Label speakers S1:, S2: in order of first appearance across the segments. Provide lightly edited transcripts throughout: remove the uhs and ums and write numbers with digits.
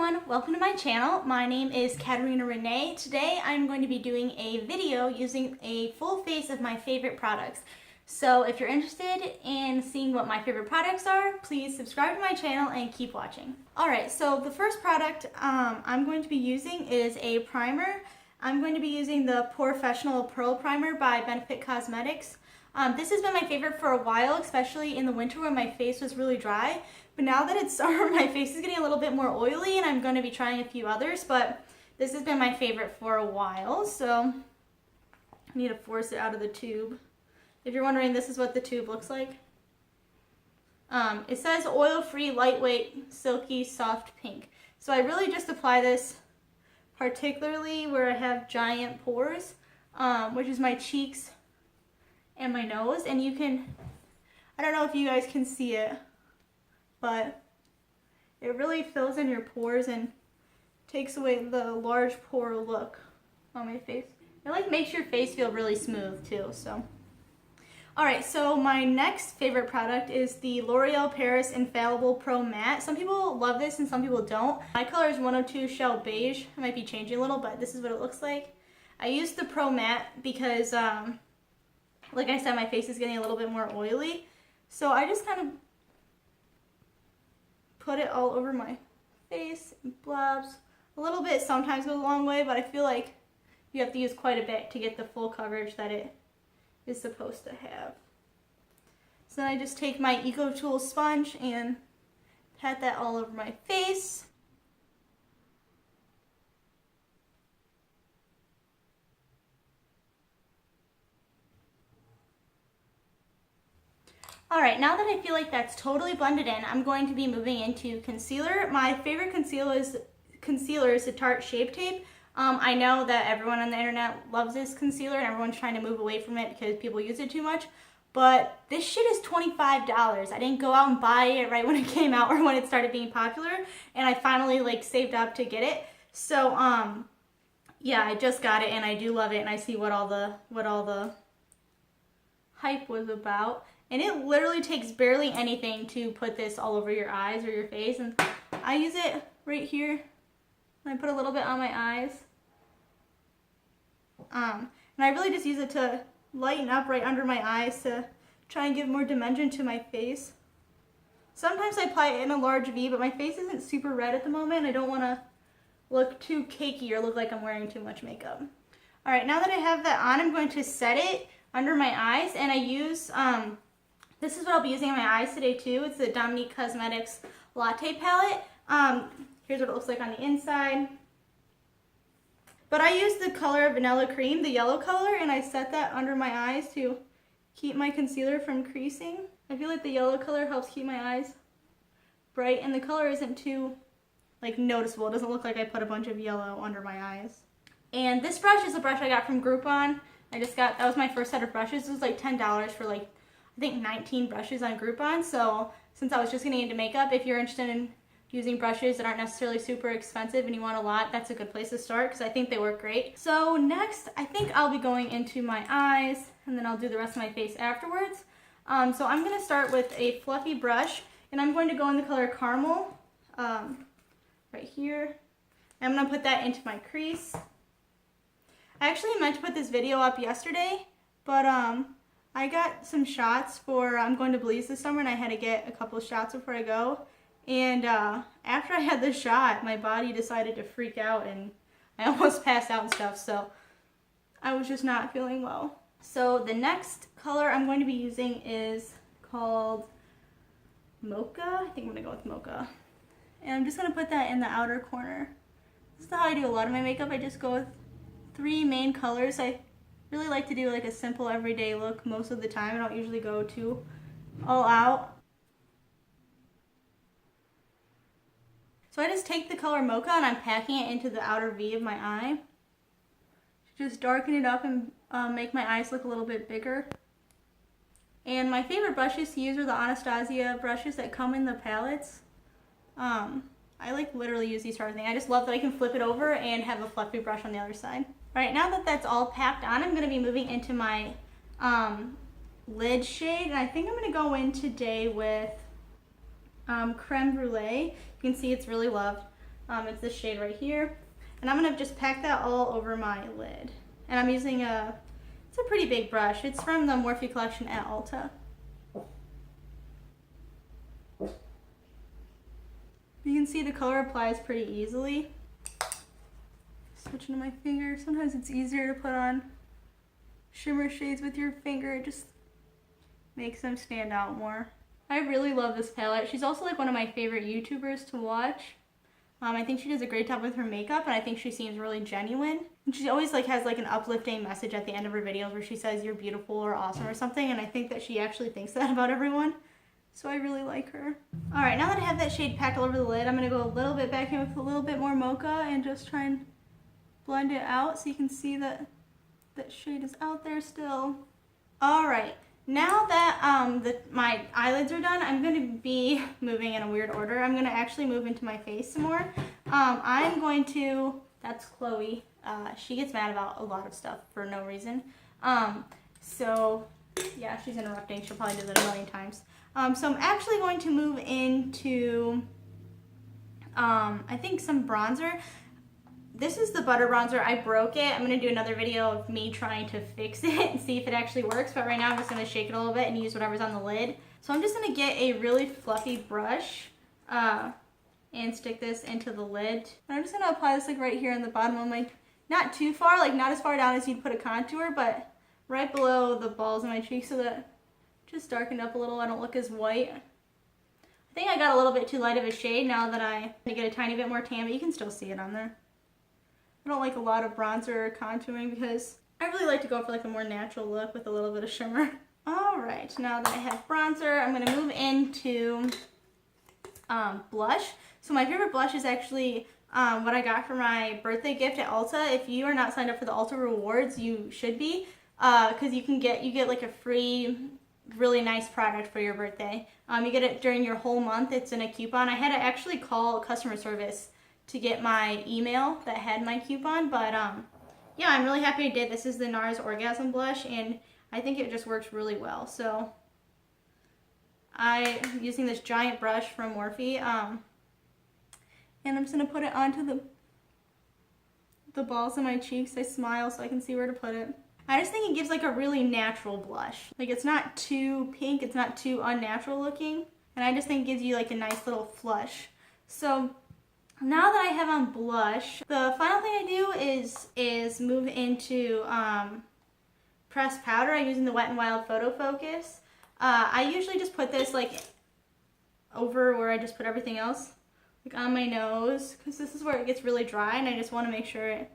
S1: everyone, welcome to my channel. My name is Katerina Renee. Today I'm going to be doing a video using a full face of my favorite products. So if you're interested in seeing what my favorite products are, please subscribe to my channel and keep watching. Alright, so the first product I'm going to be using is a primer. I'm going to be using the Porefessional Pearl Primer by Benefit Cosmetics. This has been my favorite for a while, especially in the winter when my face was really dry. But now that it's summer, my face is getting a little bit more oily and I'm going to be trying a few others, but this has been my favorite for a while, so I need to force it out of the tube. If you're wondering, this is what the tube looks like. It says oil-free, lightweight, silky, soft pink. So I really just apply this particularly where I have giant pores, which is my cheeks and my nose, and you can, I don't know if you guys can see it, but it really fills in your pores and takes away the large pore look on my face. It like makes your face feel really smooth too, so. Alright, so my next favorite product is the L'Oreal Paris Infallible Pro Matte. Some people love this and some people don't. My color is 102 Shell Beige. I might be changing a little, but this is what it looks like. I used the Pro Matte because, like I said, my face is getting a little bit more oily. So I just kind of put it all over my face in blobs. A little bit sometimes goes a long way, but I feel like you have to use quite a bit to get the full coverage that it is supposed to have. So then I just take my EcoTool sponge and pat that all over my face. Alright, now that I feel like that's totally blended in, I'm going to be moving into concealer. My favorite concealer is the Tarte Shape Tape. I know that everyone on the internet loves this concealer and everyone's trying to move away from it because people use it too much. But this shit is $25. I didn't go out and buy it right when it came out or when it started being popular. And I finally like saved up to get it. So, yeah, I just got it and I do love it and I see what all the hype was about. And it literally takes barely anything to put this all over your eyes or your face. And I use it right here. And I put a little bit on my eyes. And I really just use it to lighten up right under my eyes to try and give more dimension to my face. Sometimes I apply it in a large V, but my face isn't super red at the moment. I don't want to look too cakey or look like I'm wearing too much makeup. Alright, now that I have that on, I'm going to set it under my eyes. And I use, this is what I'll be using on my eyes today too. It's the Dominique Cosmetics Latte palette. Here's what it looks like on the inside. But I use the color Vanilla Cream, the yellow color, and I set that under my eyes to keep my concealer from creasing. I feel like the yellow color helps keep my eyes bright, and the color isn't too like noticeable. It doesn't look like I put a bunch of yellow under my eyes. And this brush is a brush I got from Groupon. That was my first set of brushes. It was like $10 for like, I think 19 brushes on Groupon. So since I was just getting into makeup, if you're interested in using brushes that aren't necessarily super expensive and you want a lot, that's a good place to start because I think they work great. So next, I think I'll be going into my eyes and then I'll do the rest of my face afterwards. So I'm going to start with a fluffy brush and I'm going to go in the color Caramel right here. And I'm going to put that into my crease. I actually meant to put this video up yesterday, but I got some shots for, I'm going to Belize this summer and I had to get a couple of shots before I go. And after I had the shot, my body decided to freak out and I almost passed out and stuff, so I was just not feeling well. So the next color I'm going to be using is called Mocha. I think I'm going to go with Mocha. And I'm just going to put that in the outer corner. This is how I do a lot of my makeup. I just go with 3 main colors. I really like to do like a simple everyday look most of the time. I don't usually go too all out. So I just take the color Mocha and I'm packing it into the outer V of my eye. Just darken it up and make my eyes look a little bit bigger. And my favorite brushes to use are the Anastasia brushes that come in the palettes. I like literally use these for everything. I just love that I can flip it over and have a fluffy brush on the other side. Alright, now that that's all packed on, I'm going to be moving into my lid shade. And I think I'm going to go in today with Creme Brulee. You can see it's really loved. It's this shade right here. And I'm gonna just pack that all over my lid. And I'm using it's a pretty big brush. It's from the Morphe collection at Ulta. You can see the color applies pretty easily. Switching to my finger. Sometimes it's easier to put on shimmer shades with your finger. It just makes them stand out more. I really love this palette. She's also like one of my favorite YouTubers to watch. I think she does a great job with her makeup, and I think she seems really genuine. And she always like has like an uplifting message at the end of her videos where she says you're beautiful or awesome or something, and I think that she actually thinks that about everyone. So I really like her. Alright, now that I have that shade packed all over the lid, I'm going to go a little bit back in with a little bit more Mocha and just try and blend it out so you can see that that shade is out there still. Alright, now that my eyelids are done, I'm going to be moving in a weird order. I'm going to actually move into my face some more. I'm going to, that's Chloe. She gets mad about a lot of stuff for no reason. So yeah, she's interrupting. She'll probably do that a million times. So I'm actually going to move into, I think some bronzer. This is the butter bronzer. I broke it. I'm going to do another video of me trying to fix it and see if it actually works. But right now I'm just going to shake it a little bit and use whatever's on the lid. So I'm just going to get a really fluffy brush and stick this into the lid. And I'm just going to apply this like right here on the bottom of my, not too far, like not as far down as you'd put a contour, but right below the balls of my cheeks so that just darkened up a little. I don't look as white. I think I got a little bit too light of a shade now that I get a tiny bit more tan, but you can still see it on there. I don't like a lot of bronzer or contouring because I really like to go for like a more natural look with a little bit of shimmer. Alright, now that I have bronzer, I'm going to move into blush. So my favorite blush is actually what I got for my birthday gift at Ulta. If you are not signed up for the Ulta rewards, you should be, because you get like a free really nice product for your birthday. You get it during your whole month. It's in a coupon. I had to actually call customer service to get my email that had my coupon, but yeah, I'm really happy I did. This is the Nars Orgasm blush, and I think it just works really well. So I'm using this giant brush from Morphe, and I'm just gonna put it onto the balls of my cheeks. I smile so I can see where to put it. I just think it gives like a really natural blush. Like it's not too pink, it's not too unnatural looking, and I just think it gives you like a nice little flush. So now that I have on blush, the final thing I do is move into pressed powder. I'm using the Wet n Wild Photofocus. I usually just put this like over where I just put everything else, like on my nose, because this is where it gets really dry, and I just want to make sure it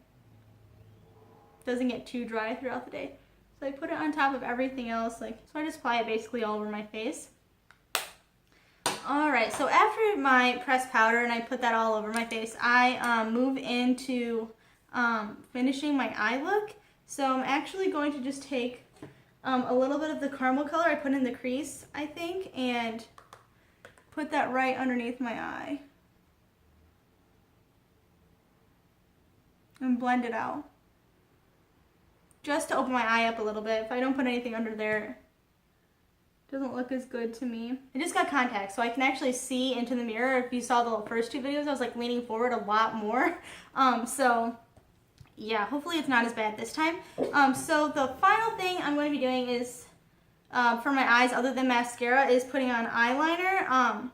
S1: doesn't get too dry throughout the day. So I put it on top of everything else, like, so I just apply it basically all over my face. Alright, so after my pressed powder and I put that all over my face, I move into finishing my eye look. So I'm actually going to just take a little bit of the caramel color I put in the crease, I think, and put that right underneath my eye. And blend it out. Just to open my eye up a little bit. If I don't put anything under there, it doesn't look as good to me. I just got contacts, so I can actually see into the mirror. If you saw the first two videos, I was like leaning forward a lot more. So yeah, hopefully it's not as bad this time. So the final thing I'm going to be doing is, for my eyes, other than mascara, is putting on eyeliner.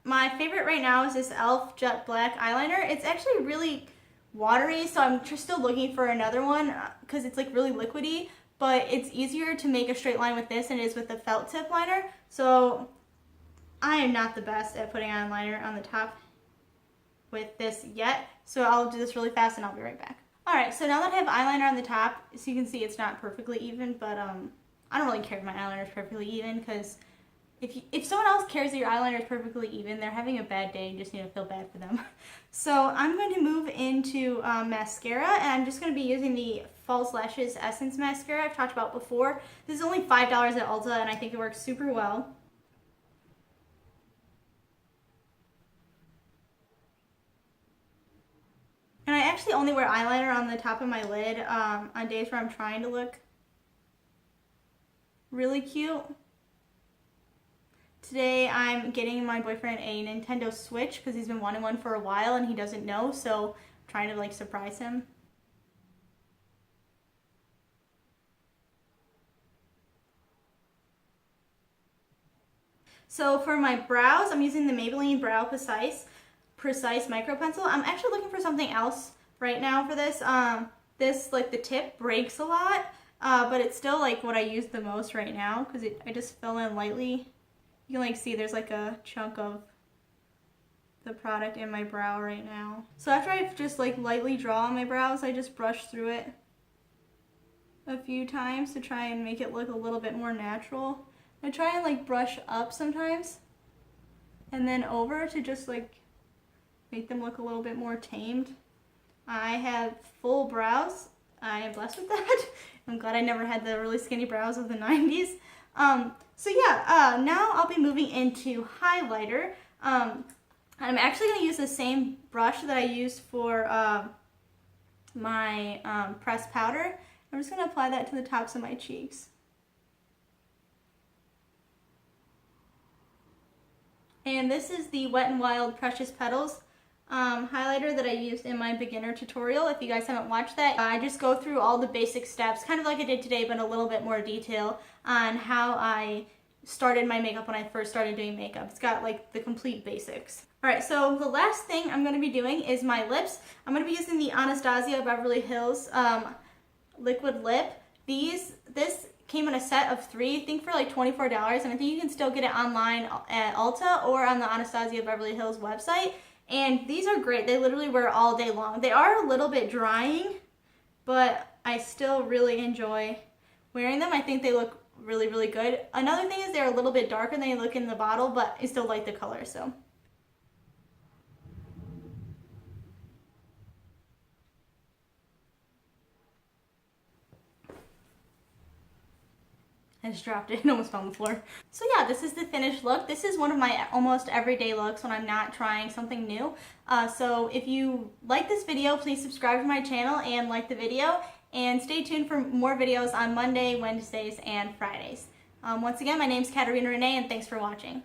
S1: My favorite right now is this e.l.f. Jet Black eyeliner. It's actually really watery, so I'm just still looking for another one because it's like really liquidy, but it's easier to make a straight line with this than it is with the felt tip liner. So I am not the best at putting on liner on the top with this yet, so I'll do this really fast and I'll be right back. Alright, so now that I have eyeliner on the top, so you can see it's not perfectly even, but I don't really care if my eyeliner is perfectly even, because if someone else cares that your eyeliner is perfectly even, they're having a bad day. You just need to feel bad for them. So I'm going to move into mascara, and I'm just going to be using the False Lashes Essence Mascara I've talked about before. This is only $5 at Ulta, and I think it works super well. And I actually only wear eyeliner on the top of my lid on days where I'm trying to look really cute. Today I'm getting my boyfriend a Nintendo Switch because he's been wanting one for a while and he doesn't know, so I'm trying to like surprise him. So for my brows, I'm using the Maybelline Brow Precise Micro Pencil. I'm actually looking for something else right now for this. This, like, the tip breaks a lot, but it's still like what I use the most right now because I just fill in lightly. You can like see there's like a chunk of the product in my brow right now. So after I just like lightly draw on my brows, I just brush through it a few times to try and make it look a little bit more natural. I try and like brush up sometimes and then over to just like make them look a little bit more tamed. I have full brows. I am blessed with that. I'm glad I never had the really skinny brows of the 90s. So yeah, now I'll be moving into highlighter. I'm actually going to use the same brush that I used for my pressed powder. I'm just going to apply that to the tops of my cheeks. And this is the Wet n Wild Precious Petals highlighter that I used in my beginner tutorial. If you guys haven't watched that, I just go through all the basic steps, kind of like I did today, but a little bit more detail on how I started my makeup when I first started doing makeup. It's got like the complete basics. Alright, so the last thing I'm going to be doing is my lips. I'm going to be using the Anastasia Beverly Hills liquid lip. This came in a set of 3, I think for like $24, and I think you can still get it online at Ulta or on the Anastasia Beverly Hills website. And these are great. They literally wear all day long. They are a little bit drying, but I still really enjoy wearing them. I think they look really, really good. Another thing is they're a little bit darker than they look in the bottle, but I still like the color, so. I just dropped it and almost fell on the floor. So yeah, this is the finished look. This is one of my almost everyday looks when I'm not trying something new. So if you like this video, please subscribe to my channel and like the video. And stay tuned for more videos on Monday, Wednesdays, and Fridays. Once again, my name's Katarina Renee, and thanks for watching.